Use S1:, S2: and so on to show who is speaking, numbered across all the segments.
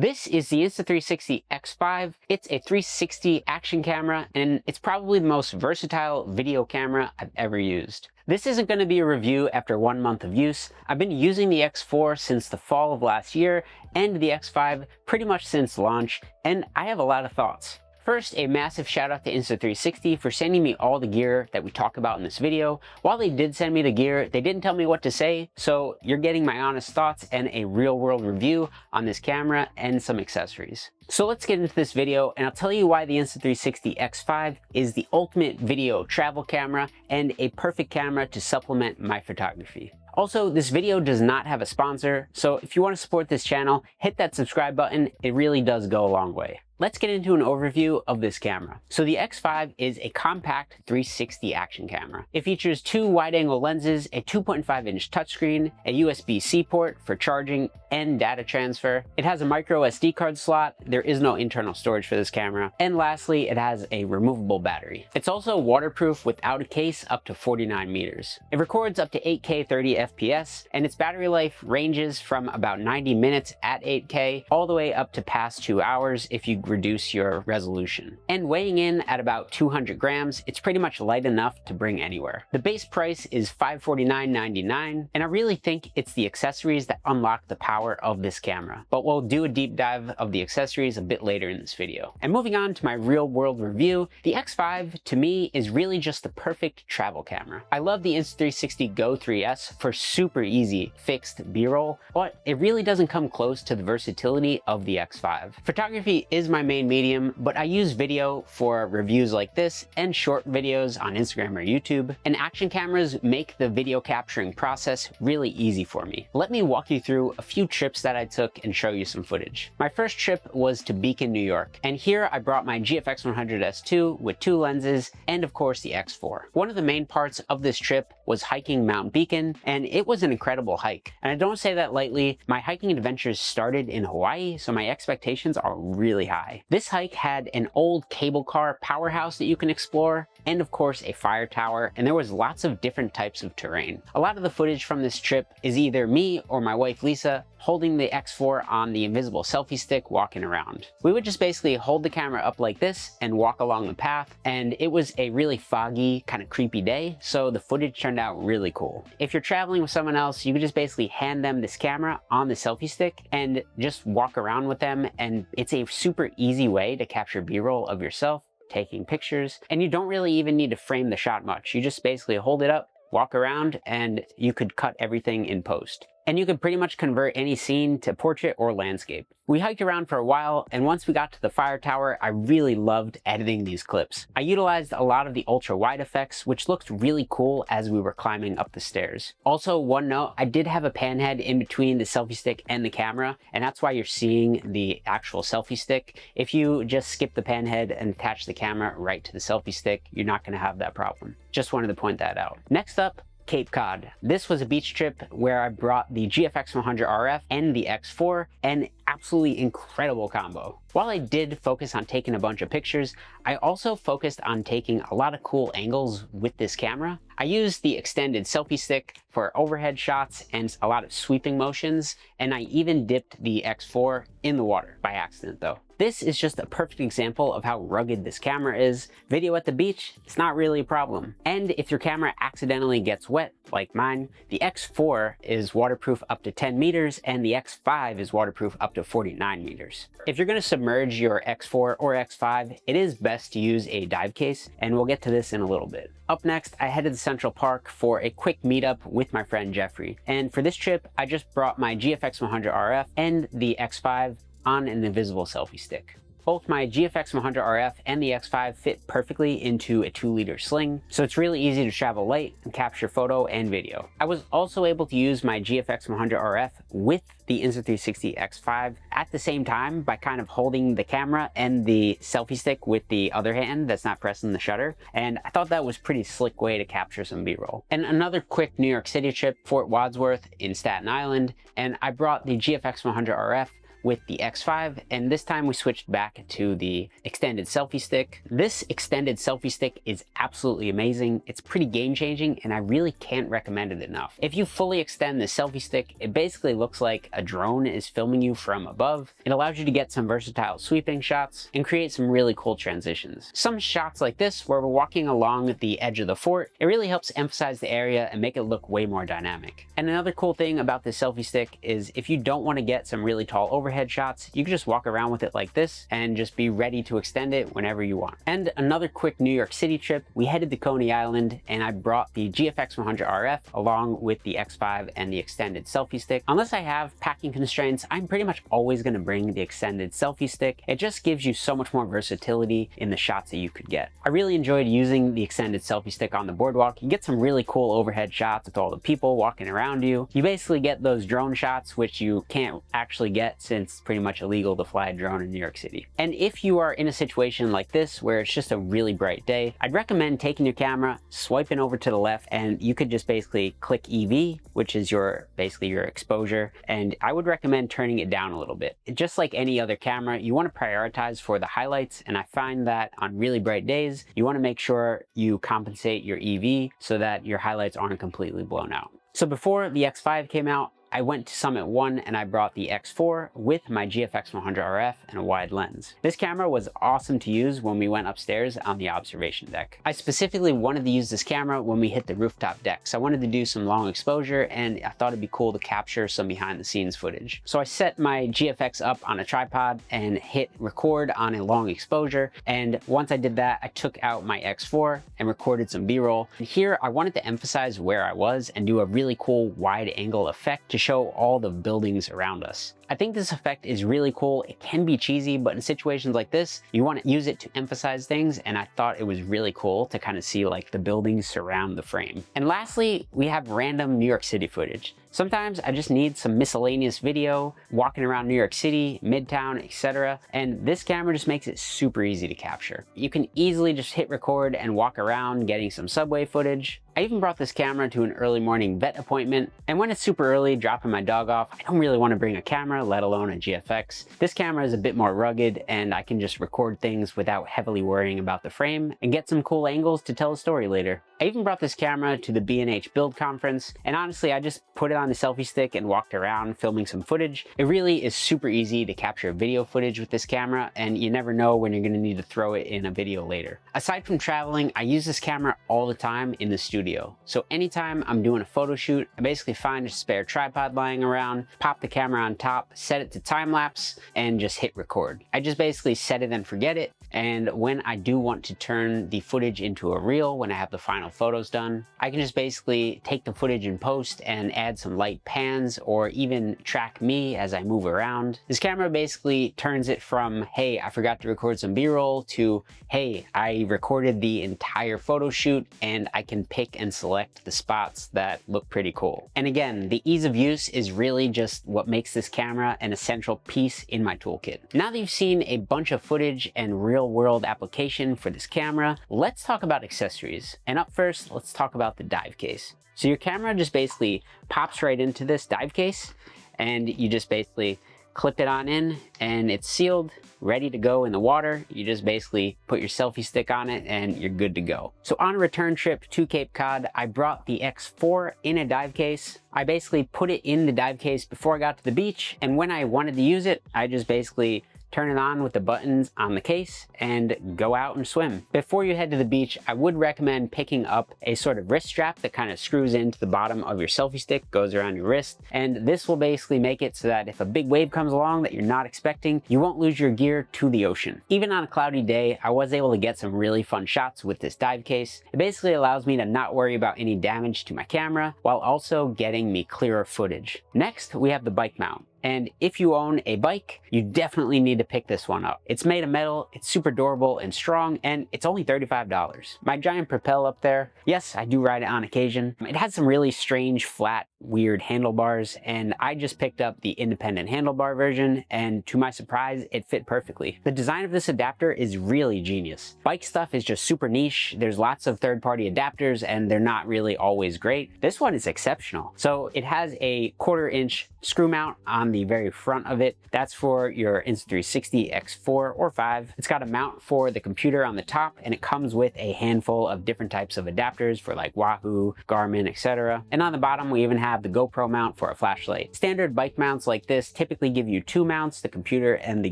S1: This is the Insta360 X5. It's a 360 action camera, and it's probably the most versatile video camera I've ever used. This isn't going to be a review after 1 month of use. I've been using the X4 since the fall of last year, and the X5 pretty much since launch, and I have a lot of thoughts. First, a massive shout out to Insta360 for sending me all the gear that we talk about in this video. While they did send me the gear, they didn't tell me what to say, so you're getting my honest thoughts and a real world review on this camera and some accessories. So let's get into this video, and I'll tell you why the Insta360 X5 is the ultimate video travel camera and a perfect camera to supplement my photography. Also, this video does not have a sponsor, so if you want to support this channel, hit that subscribe button. It really does go a long way. Let's get into an overview of this camera. So the X5 is a compact 360 action camera. It features two wide-angle lenses, a 2.5-inch touchscreen, a USB-C port for charging and data transfer. It has a micro SD card slot. There is no internal storage for this camera. And lastly, it has a removable battery. It's also waterproof without a case up to 49 meters. It records up to 8K 30 FPS, and its battery life ranges from about 90 minutes at 8K all the way up to past 2 hours if you reduce your resolution. And weighing in at about 200 grams, it's pretty much light enough to bring anywhere. The base price is $549.99, and I really think it's the accessories that unlock the power of this camera. But we'll do a deep dive of the accessories a bit later in this video. And moving on to my real world review, the X5 to me is really just the perfect travel camera. I love the Insta360 Go 3S for super easy fixed B-roll, but it really doesn't come close to the versatility of the X5. Photography is my main medium, but I use video for reviews like this and short videos on Instagram or YouTube, and action cameras make the video capturing process really easy for me. Let me walk you through a few trips that I took and show you some footage. My first trip was to Beacon, New York, and here I brought my GFX 100S2 with 2 lenses and of course the X4. One of the main parts of this trip was hiking Mount Beacon, and it was an incredible hike. And I don't say that lightly. My hiking adventures started in Hawaii, so my expectations are really high. This hike had an old cable car powerhouse that you can explore, and of course a fire tower, and there was lots of different types of terrain. A lot of the footage from this trip is either me or my wife Lisa holding the X4 on the invisible selfie stick walking around. We would just basically hold the camera up like this and walk along the path, and it was a really foggy, kind of creepy day, so the footage turned out really cool. If you're traveling with someone else, you could just basically hand them this camera on the selfie stick and just walk around with them, and it's a super easy way to capture B-roll of yourself taking pictures, and you don't really even need to frame the shot much. You just basically hold it up, walk around, and you could cut everything in post. And you could pretty much convert any scene to portrait or landscape. We hiked around for a while, and once we got to the fire tower, I really loved editing these clips. I utilized a lot of the ultra wide effects, which looked really cool as we were climbing up the stairs. Also, one note, I did have a pan head in between the selfie stick and the camera, and that's why you're seeing the actual selfie stick. If you just skip the pan head and attach the camera right to the selfie stick, you're not going to have that problem. Just wanted to point that out. Next up, Cape Cod. This was a beach trip where I brought the GFX 100 RF and the X4, an absolutely incredible combo. While I did focus on taking a bunch of pictures, I also focused on taking a lot of cool angles with this camera. I used the extended selfie stick for overhead shots and a lot of sweeping motions, and I even dipped the X4 in the water by accident though. This is just a perfect example of how rugged this camera is. Video at the beach, it's not really a problem. And if your camera accidentally gets wet, like mine, the X4 is waterproof up to 10 meters and the X5 is waterproof up to 49 meters. If you're gonna submerge your X4 or X5, it is best to use a dive case, and we'll get to this in a little bit. Up next, I headed to Central Park for a quick meetup with my friend Jeffrey. And for this trip, I just brought my GFX 100 RF and the X5 on an invisible selfie stick. Both my GFX 100 RF and the X5 fit perfectly into a 2-liter sling, so it's really easy to travel light and capture photo and video. I was also able to use my GFX 100 RF with the Insta360 X5 at the same time by kind of holding the camera and the selfie stick with the other hand that's not pressing the shutter, and I thought that was a pretty slick way to capture some B-roll. And another quick New York City trip, Fort Wadsworth in Staten Island, and I brought the GFX 100 RF with the X5, and this time we switched back to the extended selfie stick. This extended selfie stick is absolutely amazing. It's pretty game-changing, and I really can't recommend it enough. If you fully extend the selfie stick, it basically looks like a drone is filming you from above. It allows you to get some versatile sweeping shots and create some really cool transitions. Some shots like this, where we're walking along the edge of the fort, it really helps emphasize the area and make it look way more dynamic. And another cool thing about this selfie stick is if you don't want to get some really tall overhead shots, you can just walk around with it like this and just be ready to extend it whenever you want. And another quick New York City trip, we headed to Coney Island and I brought the GFX 100 RF along with the X5 and the extended selfie stick. Unless I have packing constraints, I'm pretty much always going to bring the extended selfie stick. It just gives you so much more versatility in the shots that you could get. I really enjoyed using the extended selfie stick on the boardwalk. You get some really cool overhead shots with all the people walking around you. You basically get those drone shots, which you can't actually get since it's pretty much illegal to fly a drone in New York City. And if you are in a situation like this, where it's just a really bright day, I'd recommend taking your camera, swiping over to the left, and you could just basically click EV, which is basically your exposure. And I would recommend turning it down a little bit. Just like any other camera, you want to prioritize for the highlights. And I find that on really bright days, you want to make sure you compensate your EV so that your highlights aren't completely blown out. So before the X5 came out, I went to Summit 1 and I brought the X4 with my GFX 100 RF and a wide lens. This camera was awesome to use when we went upstairs on the observation deck. I specifically wanted to use this camera when we hit the rooftop deck, so I wanted to do some long exposure and I thought it'd be cool to capture some behind the scenes footage. So I set my GFX up on a tripod and hit record on a long exposure, and once I did that, I took out my X4 and recorded some B-roll. And here I wanted to emphasize where I was and do a really cool wide angle effect to show all the buildings around us. I think this effect is really cool. It can be cheesy, but in situations like this, you want to use it to emphasize things, and I thought it was really cool to kind of see like the buildings surround the frame. And lastly, we have random New York City footage. Sometimes I just need some miscellaneous video, walking around New York City, Midtown, etc. And this camera just makes it super easy to capture. You can easily just hit record and walk around getting some subway footage. I even brought this camera to an early morning vet appointment, and when it's super early dropping my dog off, I don't really want to bring a camera, let alone a GFX. This camera is a bit more rugged and I can just record things without heavily worrying about the frame and get some cool angles to tell a story later. I even brought this camera to the B&H Build conference, and honestly I just put it on the selfie stick and walked around filming some footage. It really is super easy to capture video footage with this camera, and you never know when you're going to need to throw it in a video later. Aside from traveling, I use this camera all the time in the studio. So anytime I'm doing a photo shoot, I basically find a spare tripod lying around, pop the camera on top, set it to time lapse, and just hit record. I just basically set it and forget it. And when I do want to turn the footage into a reel, when I have the final photos done, I can just basically take the footage in post and add some light pans or even track me as I move around. This camera basically turns it from, hey, I forgot to record some B-roll, to, hey, I recorded the entire photo shoot and I can pick and select the spots that look pretty cool. And again, the ease of use is really just what makes this camera an essential piece in my toolkit. Now that you've seen a bunch of footage and real-world application for this camera, let's talk about accessories. And up first, let's talk about the dive case. So your camera just basically pops right into this dive case, and you just basically clip it on in and it's sealed, ready to go in the water. You just basically put your selfie stick on it and you're good to go. So on a return trip to Cape Cod, I brought the X4 in a dive case. I basically put it in the dive case before I got to the beach, and when I wanted to use it, I just basically turn it on with the buttons on the case and go out and swim. Before you head to the beach, I would recommend picking up a sort of wrist strap that kind of screws into the bottom of your selfie stick, goes around your wrist, and this will basically make it so that if a big wave comes along that you're not expecting, you won't lose your gear to the ocean. Even on a cloudy day, I was able to get some really fun shots with this dive case. It basically allows me to not worry about any damage to my camera while also getting me clearer footage. Next, we have the bike mount. And if you own a bike, you definitely need to pick this one up. It's made of metal, it's super durable and strong, and it's only $35. My giant Propel up there, yes, I do ride it on occasion. It has some really strange, flat, weird handlebars, and I just picked up the independent handlebar version, and to my surprise, it fit perfectly. The design of this adapter is really genius. Bike stuff is just super niche. There's lots of third-party adapters, and they're not really always great. This one is exceptional. So it has a 1/4 inch screw mount on on the very front of it, that's for your Insta360 X4 or 5. It's got a mount for the computer on the top, and it comes with a handful of different types of adapters for like Wahoo, Garmin, etc. And on the bottom, we even have the GoPro mount for a flashlight. Standard bike mounts like this typically give you 2 mounts, the computer and the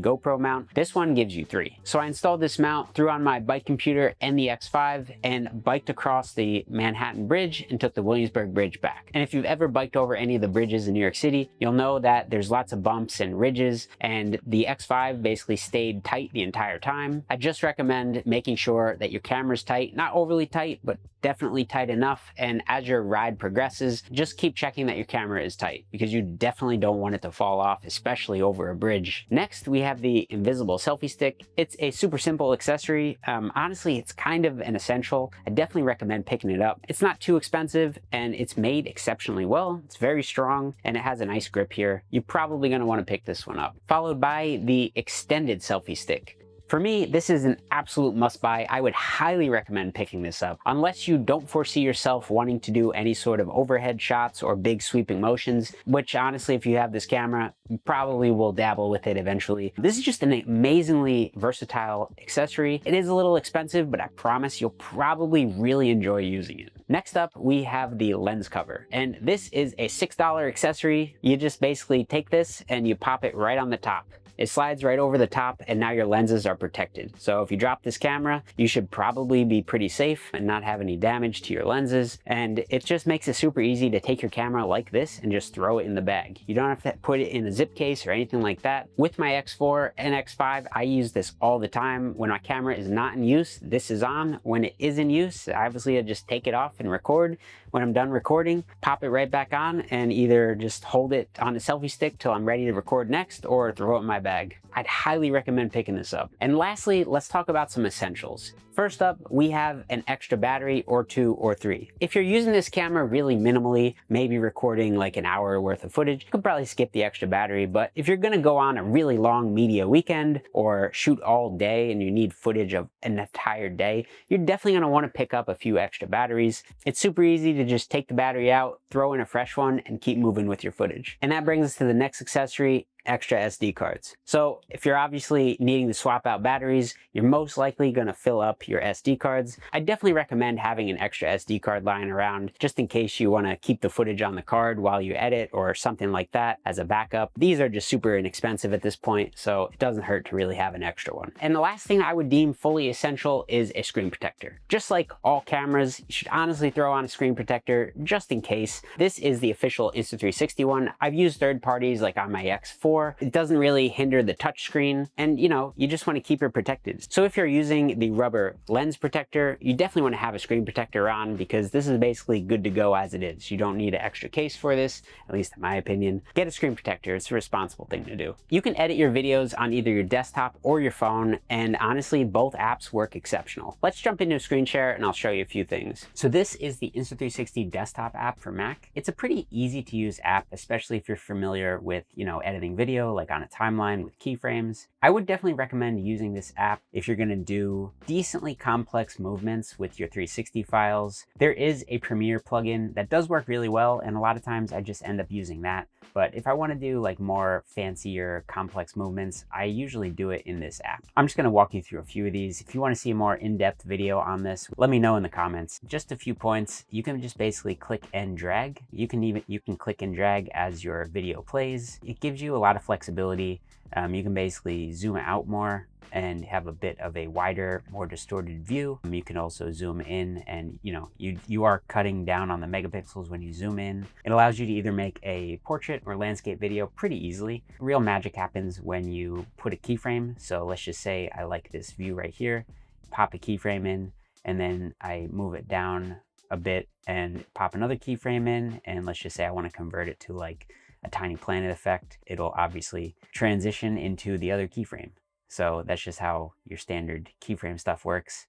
S1: GoPro mount. This one gives you 3. So I installed this mount, threw on my bike computer and the X5, and biked across the Manhattan Bridge and took the Williamsburg Bridge back. And if you've ever biked over any of the bridges in New York City, you'll know that there's lots of bumps and ridges, and the X5 basically stayed tight the entire time. I just recommend making sure that your camera's tight, not overly tight, but definitely tight enough. And as your ride progresses, just keep checking that your camera is tight, because you definitely don't want it to fall off, especially over a bridge. Next, we have the invisible selfie stick. It's a super simple accessory. Honestly, it's kind of an essential. I definitely recommend picking it up. It's not too expensive, and it's made exceptionally well. It's very strong, and it has a nice grip here. You're probably going to want to pick this one up. Followed by the extended selfie stick. For me, this is an absolute must-buy. I would highly recommend picking this up. Unless you don't foresee yourself wanting to do any sort of overhead shots or big sweeping motions, which honestly, if you have this camera, you probably will dabble with it eventually. This is just an amazingly versatile accessory. It is a little expensive, but I promise you'll probably really enjoy using it. Next up, we have the lens cover, and this is a $6 accessory. You just basically take this and you pop it right on the top. It slides right over the top, and now your lenses are protected. So if you drop this camera, you should probably be pretty safe and not have any damage to your lenses. And it just makes it super easy to take your camera like this and just throw it in the bag. You don't have to put it in a zip case or anything like that. With my X4 and X5, I use this all the time. When my camera is not in use, this is on. When it is in use, obviously I just take it off and record. When I'm done recording, pop it right back on and either just hold it on the selfie stick till I'm ready to record next, or throw it in my bag. I'd highly recommend picking this up. And lastly, let's talk about some essentials. First up, we have an extra battery, or 2 or 3. If you're using this camera really minimally, maybe recording like an hour worth of footage, you could probably skip the extra battery. But if you're gonna go on a really long media weekend or shoot all day and you need footage of an entire day, you're definitely gonna wanna pick up a few extra batteries. It's super easy to just take the battery out, throw in a fresh one, and keep moving with your footage. And that brings us to the next accessory, extra SD cards. So if you're obviously needing to swap out batteries, you're most likely going to fill up your SD cards. I definitely recommend having an extra SD card lying around just in case you want to keep the footage on the card while you edit or something like that as a backup. These are just super inexpensive at this point, so it doesn't hurt to really have an extra one. And the last thing I would deem fully essential is a screen protector. Just like all cameras, you should honestly throw on a screen protector just in case. This is the official Insta360 one. I've used third parties like on my X4. It doesn't really hinder the touch screen, and you know, you just want to keep it protected. So if you're using the rubber lens protector, you definitely want to have a screen protector on, because this is basically good to go as it is. You don't need an extra case for this, at least in my opinion. Get a screen protector, it's a responsible thing to do. You can edit your videos on either your desktop or your phone, and honestly, both apps work exceptional. Let's jump into a screen share and I'll show you a few things. So this is the Insta360 desktop app for Mac. It's a pretty easy to use app, especially if you're familiar with, you know, editing video like on a timeline with keyframes. I would definitely recommend using this app if you're gonna do decently complex movements with your 360 files. There is a Premiere plugin that does work really well, and a lot of times I just end up using that. But if I want to do like more fancier complex movements, I usually do it in this app. I'm just going to walk you through a few of these. If you want to see a more in-depth video on this, let me know in the comments. Just a few points. You can just basically click and drag. You can click and drag as your video plays. It gives you a lot of flexibility. You can basically zoom out more and have a bit of a wider, more distorted view. You can also zoom in, and you are cutting down on the megapixels when you zoom in. It allows you to either make a portrait or landscape video pretty easily. Real magic happens when you put a keyframe. So let's just say I like this view right here, pop a keyframe in, and then I move it down a bit and pop another keyframe in, and let's just say I want to convert it to like a tiny planet effect. It'll obviously transition into the other keyframe. So that's just how your standard keyframe stuff works.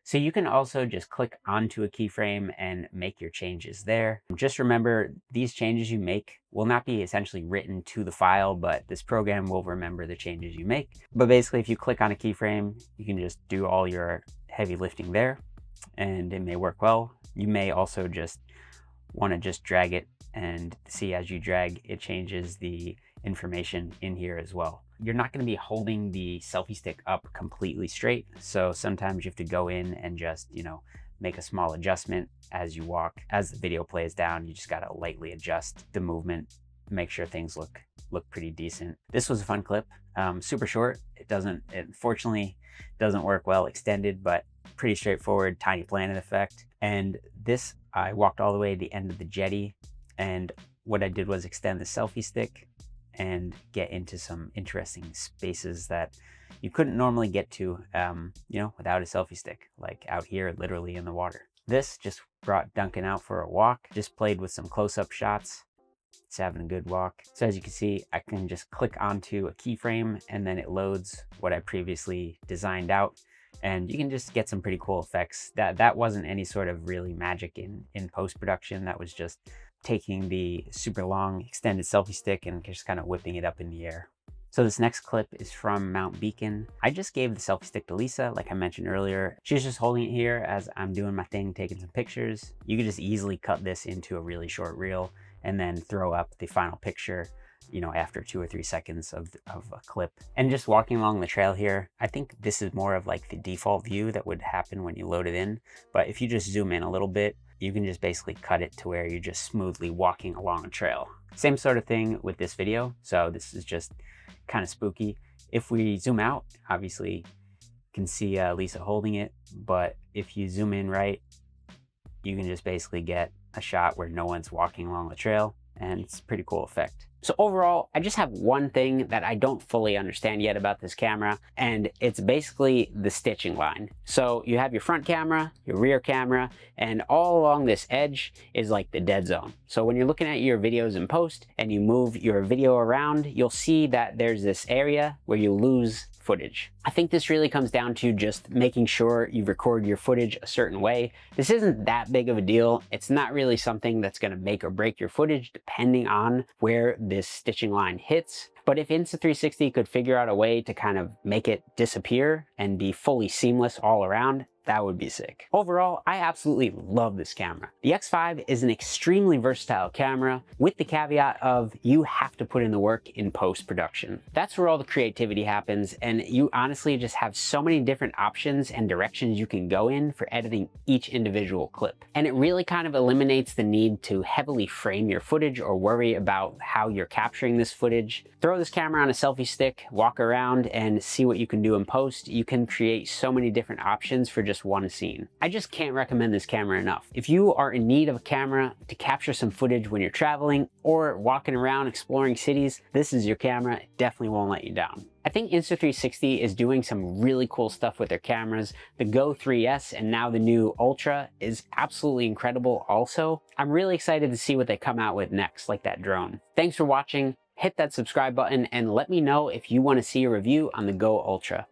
S1: So you can also just click onto a keyframe and make your changes there. Just remember, these changes you make will not be essentially written to the file, but this program will remember the changes you make. But basically, if you click on a keyframe, you can just do all your heavy lifting there, and it may work well. You may also just want to just drag it and see as you drag, it changes the information in here as well. You're not going to be holding the selfie stick up completely straight, so sometimes you have to go in and just, you know, make a small adjustment as you walk. As the video plays down, you just got to lightly adjust the movement, make sure things look pretty decent. This was a fun clip. Super short. It unfortunately doesn't work well extended, but pretty straightforward, tiny planet effect. And this, I walked all the way to the end of the jetty, and what I did was extend the selfie stick and get into some interesting spaces that you couldn't normally get to, you know, without a selfie stick, like out here, literally in the water. This just brought Duncan out for a walk, just played with some close-up shots. It's having a good walk. So as you can see, I can just click onto a keyframe and then it loads what I previously designed out. And you can just get some pretty cool effects. That wasn't any sort of really magic in post-production. That was just taking the super long extended selfie stick and just kind of whipping it up in the air. So this next clip is from Mount Beacon. I just gave the selfie stick to Lisa, like I mentioned earlier. She's just holding it here as I'm doing my thing, taking some pictures. You could just easily cut this into a really short reel and then throw up the final picture, you know, after 2 or 3 seconds of a clip. And just walking along the trail here, I think this is more of like the default view that would happen when you load it in. But if you just zoom in a little bit, you can just basically cut it to where you're just smoothly walking along a trail. Same sort of thing with this video. So this is just kind of spooky. If we zoom out, obviously you can see Lisa holding it, but if you zoom in right, you can just basically get a shot where no one's walking along the trail, and it's a pretty cool effect. So overall, I just have one thing that I don't fully understand yet about this camera, and it's basically the stitching line. So you have your front camera, your rear camera, and all along this edge is like the dead zone. So when you're looking at your videos in post and you move your video around, you'll see that there's this area where you lose footage. I think this really comes down to just making sure you record your footage a certain way. This isn't that big of a deal. It's not really something that's going to make or break your footage depending on where this stitching line hits. But if Insta360 could figure out a way to kind of make it disappear and be fully seamless all around, that would be sick. Overall, I absolutely love this camera. The X5 is an extremely versatile camera with the caveat of you have to put in the work in post-production. That's where all the creativity happens, and you honestly just have so many different options and directions you can go in for editing each individual clip. And it really kind of eliminates the need to heavily frame your footage or worry about how you're capturing this footage. Throw this camera on a selfie stick, walk around, and see what you can do in post. You can create so many different options for just one scene. I just can't recommend this camera enough. If you are in need of a camera to capture some footage when you're traveling or walking around exploring cities, this is your camera. It definitely won't let you down. I think Insta360 is doing some really cool stuff with their cameras. The Go 3S and now the new Ultra is absolutely incredible also. I'm really excited to see what they come out with next, like that drone. Thanks for watching. Hit that subscribe button and let me know if you want to see a review on the Go Ultra.